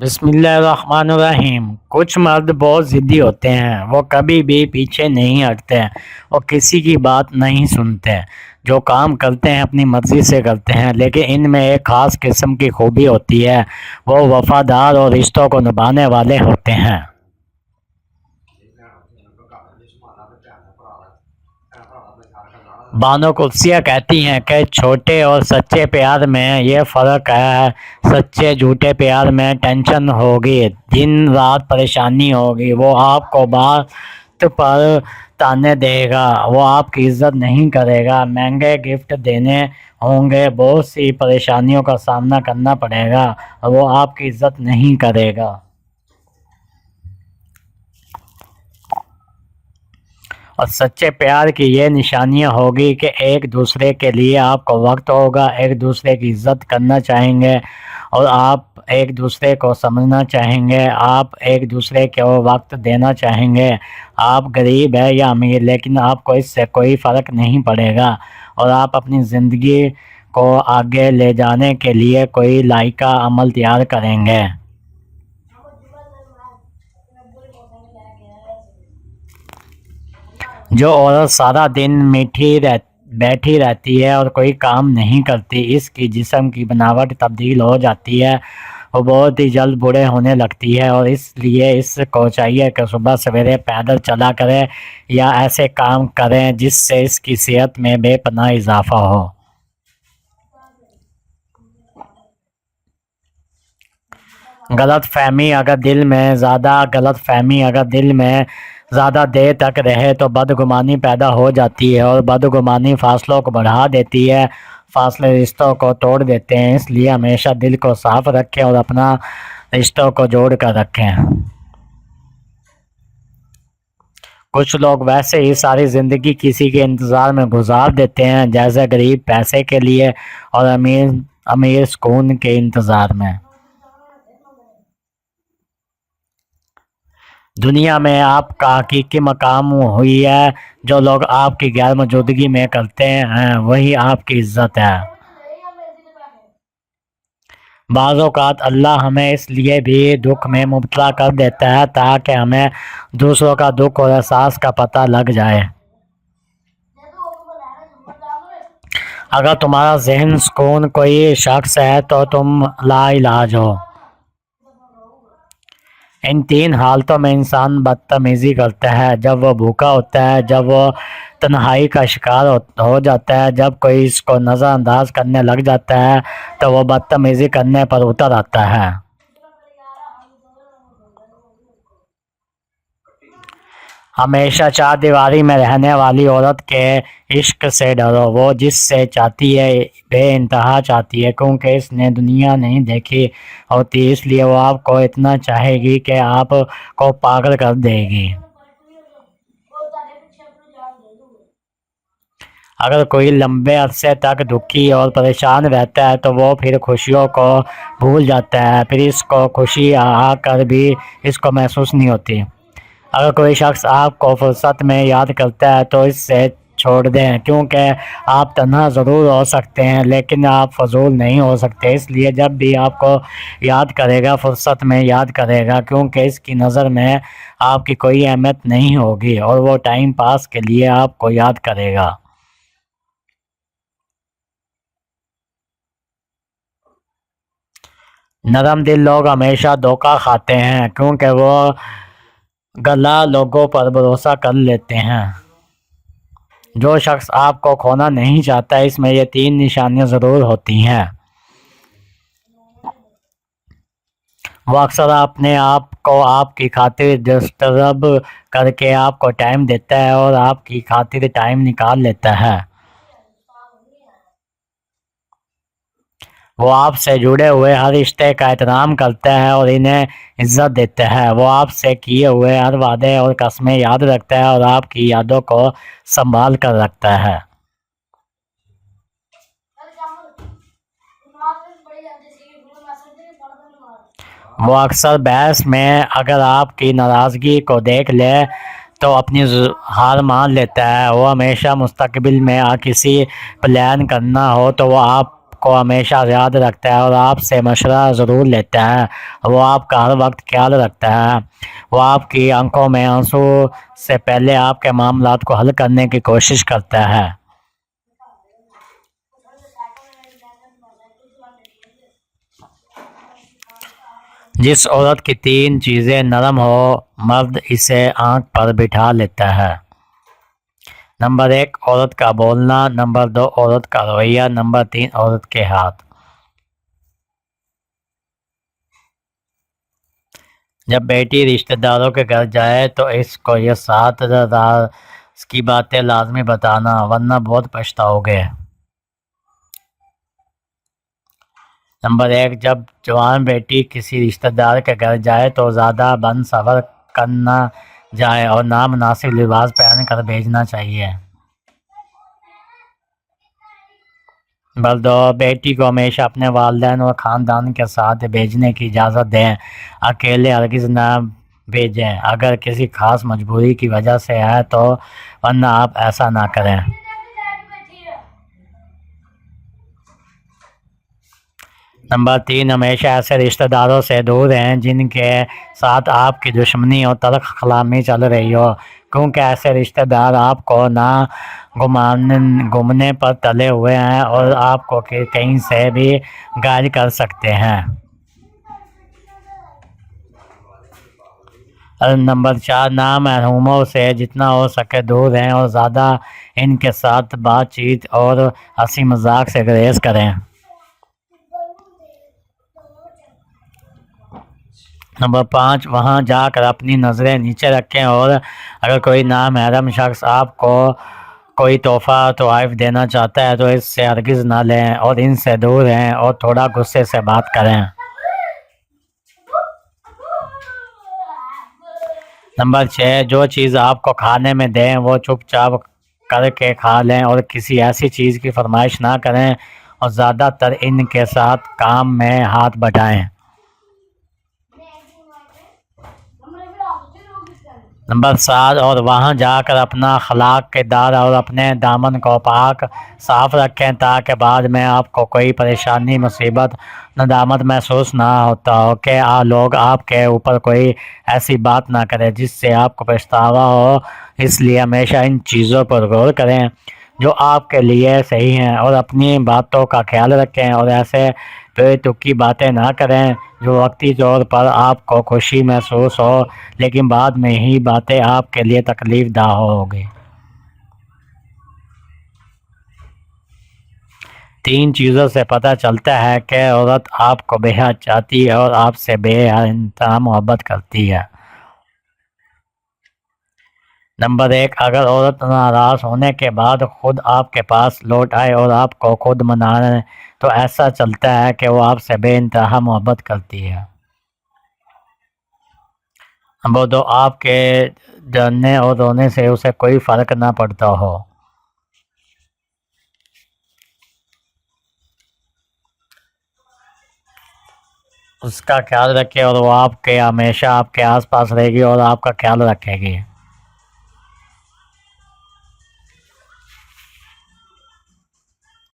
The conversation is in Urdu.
بسم اللہ الرحمن الرحیم۔ کچھ مرد بہت ضدی ہوتے ہیں، وہ کبھی بھی پیچھے نہیں ہٹتے، وہ کسی کی بات نہیں سنتے، جو کام کرتے ہیں اپنی مرضی سے کرتے ہیں، لیکن ان میں ایک خاص قسم کی خوبی ہوتی ہے، وہ وفادار اور رشتوں کو نبھانے والے ہوتے ہیں۔ بانو قدسیہ کہتی ہیں کہ چھوٹے اور سچے پیار میں یہ فرق ہے، سچے جھوٹے پیار میں ٹینشن ہوگی، دن رات پریشانی ہوگی، وہ آپ کو بات پر تانے دے گا، وہ آپ کی عزت نہیں کرے گا، مہنگے گفٹ دینے ہوں گے، بہت سی پریشانیوں کا سامنا کرنا پڑے گا اور وہ آپ کی عزت نہیں کرے گا۔ اور سچے پیار کی یہ نشانیاں ہوگی کہ ایک دوسرے کے لیے آپ کو وقت ہوگا، ایک دوسرے کی عزت کرنا چاہیں گے اور آپ ایک دوسرے کو سمجھنا چاہیں گے، آپ ایک دوسرے کو وقت دینا چاہیں گے۔ آپ غریب ہے یا امیر، لیکن آپ کو اس سے کوئی فرق نہیں پڑے گا اور آپ اپنی زندگی کو آگے لے جانے کے لیے کوئی لائحہ عمل تیار کریں گے۔ جو عورت سارا دن بیٹھی رہتی ہے اور کوئی کام نہیں کرتی، اس کی جسم کی بناوٹ تبدیل ہو جاتی ہے، وہ بہت ہی جلد بوڑھے ہونے لگتی ہے، اور اس لیے اس کو چاہیے کہ صبح سویرے پیدل چلا کرے یا ایسے کام کریں جس سے اس کی صحت میں بے پناہ اضافہ ہو۔ غلط فہمی اگر دل میں زیادہ دیر تک رہے تو بدگمانی پیدا ہو جاتی ہے، اور بدگمانی فاصلوں کو بڑھا دیتی ہے، فاصلے رشتوں کو توڑ دیتے ہیں، اس لیے ہمیشہ دل کو صاف رکھیں اور اپنا رشتوں کو جوڑ کر رکھیں۔ کچھ لوگ ویسے ہی ساری زندگی کسی کے انتظار میں گزار دیتے ہیں، جیسے غریب پیسے کے لیے اور امیر سکون کے انتظار میں۔ دنیا میں آپ کا حقیقی مقام وہی ہے جو لوگ آپ کی غیر موجودگی میں کرتے ہیں، وہی آپ کی عزت ہے۔ بعض اوقات اللہ ہمیں اس لیے بھی دکھ میں مبتلا کر دیتا ہے تاکہ ہمیں دوسروں کا دکھ اور احساس کا پتہ لگ جائے۔ اگر تمہارا ذہن سکون کوئی شخص ہے تو تم لا علاج ہو۔ ان تین حالتوں میں انسان بدتمیزی کرتا ہے: جب وہ بھوکا ہوتا ہے، جب وہ تنہائی کا شکار ہو جاتا ہے، جب کوئی اس کو نظر انداز کرنے لگ جاتا ہے تو وہ بدتمیزی کرنے پر اتر آتا ہے۔ ہمیشہ چار دیواری میں رہنے والی عورت کے عشق سے ڈرو، وہ جس سے چاہتی ہے بے انتہا چاہتی ہے، کیونکہ اس نے دنیا نہیں دیکھی ہوتی، اس لیے وہ آپ کو اتنا چاہے گی کہ آپ کو پاگل کر دے گی۔ اگر کوئی لمبے عرصے تک دکھی اور پریشان رہتا ہے تو وہ پھر خوشیوں کو بھول جاتا ہے، پھر اس کو خوشی آ کر بھی اس کو محسوس نہیں ہوتی۔ اگر کوئی شخص آپ کو فرصت میں یاد کرتا ہے تو اس سے چھوڑ دیں، کیونکہ آپ تنہا ضرور ہو سکتے ہیں لیکن آپ فضول نہیں ہو سکتے، اس لیے جب بھی آپ کو یاد کرے گا فرصت میں یاد کرے گا، کیونکہ اس کی نظر میں آپ کی کوئی اہمیت نہیں ہوگی اور وہ ٹائم پاس کے لیے آپ کو یاد کرے گا۔ نرم دل لوگ ہمیشہ دھوکہ کھاتے ہیں کیونکہ وہ غلہ لوگوں پر بھروسہ کر لیتے ہیں۔ جو شخص آپ کو کھونا نہیں چاہتا، اس میں یہ تین نشانیاں ضرور ہوتی ہیں: وہ اکثر اپنے آپ کو آپ کی خاطر ڈسٹرب کر کے آپ کو ٹائم دیتا ہے اور آپ کی خاطر ٹائم نکال لیتا ہے۔ وہ آپ سے جڑے ہوئے ہر رشتے کا احترام کرتا ہے اور انہیں عزت دیتا ہے۔ وہ آپ سے کیے ہوئے ہر وعدے اور قسمیں یاد رکھتا ہے اور آپ کی یادوں کو سنبھال کر رکھتا ہے۔ وہ اکثر بحث میں اگر آپ کی ناراضگی کو دیکھ لے تو اپنی ہار مان لیتا ہے۔ وہ ہمیشہ مستقبل میں کسی پلان کرنا ہو تو وہ آپ آپ کو ہمیشہ یاد رکھتا ہے اور آپ سے مشورہ ضرور لیتا ہے، وہ آپ کا ہر وقت خیال رکھتا ہے، وہ آپ کی آنکھوں میں آنسو سے پہلے آپ کے معاملات کو حل کرنے کی کوشش کرتا ہے۔ جس عورت کی 3 چیزیں نرم ہو، مرد اسے آنکھ پر بٹھا لیتا ہے۔ نمبر 1 عورت کا بولنا، نمبر 2 عورت کا رویہ، نمبر 3 عورت کے ہاتھ۔ جب بیٹی رشتہ داروں کے گھر جائے تو اس کو یہ 7 راز کی باتیں لازمی بتانا، ورنہ بہت پچھتاؤ گے۔ نمبر 1 جب جوان بیٹی کسی رشتہ دار کے گھر جائے تو زیادہ بن سفر کرنا جائے اور نامناسب لباس پہن کر بھیجنا چاہیے۔ نمبر 2 بیٹی کو ہمیشہ اپنے والدین اور خاندان کے ساتھ بھیجنے کی اجازت دیں، اکیلے ہرگز نہ بھیجیں اگر کسی خاص مجبوری کی وجہ سے ہے تو، ورنہ آپ ایسا نہ کریں۔ نمبر 3 ہمیشہ ایسے رشتہ داروں سے دور رہیں جن کے ساتھ آپ کی دشمنی اور تلخ کلامی چل رہی ہو، کیونکہ ایسے رشتہ دار آپ کو نہ گمنے پر تلے ہوئے ہیں اور آپ کو کہیں سے بھی غائب کر سکتے ہیں۔ نمبر 4 نامحرموں سے جتنا ہو سکے دور رہیں اور زیادہ ان کے ساتھ بات چیت اور ہنسی مذاق سے گریز کریں۔ نمبر 5 وہاں جا کر اپنی نظریں نیچے رکھیں اور اگر کوئی نامحرم شخص آپ کو کوئی تحائف دینا چاہتا ہے تو اس سے ہرگز نہ لیں اور ان سے دور رہیں اور تھوڑا غصے سے بات کریں۔ نمبر 6 جو چیز آپ کو کھانے میں دیں وہ چپ چاپ کر کے کھا لیں اور کسی ایسی چیز کی فرمائش نہ کریں اور زیادہ تر ان کے ساتھ کام میں ہاتھ بٹائیں۔ نمبر 7 اور وہاں جا کر اپنا اخلاق کردار اور اپنے دامن کو پاک صاف رکھیں تاکہ بعد میں آپ کو کوئی پریشانی مصیبت ندامت محسوس نہ ہوتا ہو کہ لوگ آپ کے اوپر کوئی ایسی بات نہ کریں جس سے آپ کو پچھتاوا ہو۔ اس لیے ہمیشہ ان چیزوں پر غور کریں جو آپ کے لیے صحیح ہیں اور اپنی باتوں کا خیال رکھیں اور ایسے بے تکی باتیں نہ کریں جو وقتی طور پر آپ کو خوشی محسوس ہو لیکن بعد میں ہی باتیں آپ کے لیے تکلیف دہ ہوگی۔ 3 چیزوں سے پتہ چلتا ہے کہ عورت آپ کو بے حد چاہتی ہے اور آپ سے بے انتہا محبت کرتی ہے۔ نمبر 1 اگر عورت ناراض ہونے کے بعد خود آپ کے پاس لوٹ آئے اور آپ کو خود منائے تو ایسا چلتا ہے کہ وہ آپ سے بے انتہا محبت کرتی ہے۔ نمبر 2 آپ کے ڈرنے اور رونے سے اسے کوئی فرق نہ پڑتا ہو۔ اس کا خیال رکھے اور وہ آپ کے ہمیشہ آپ کے آس پاس رہے گی اور آپ کا خیال رکھے گی۔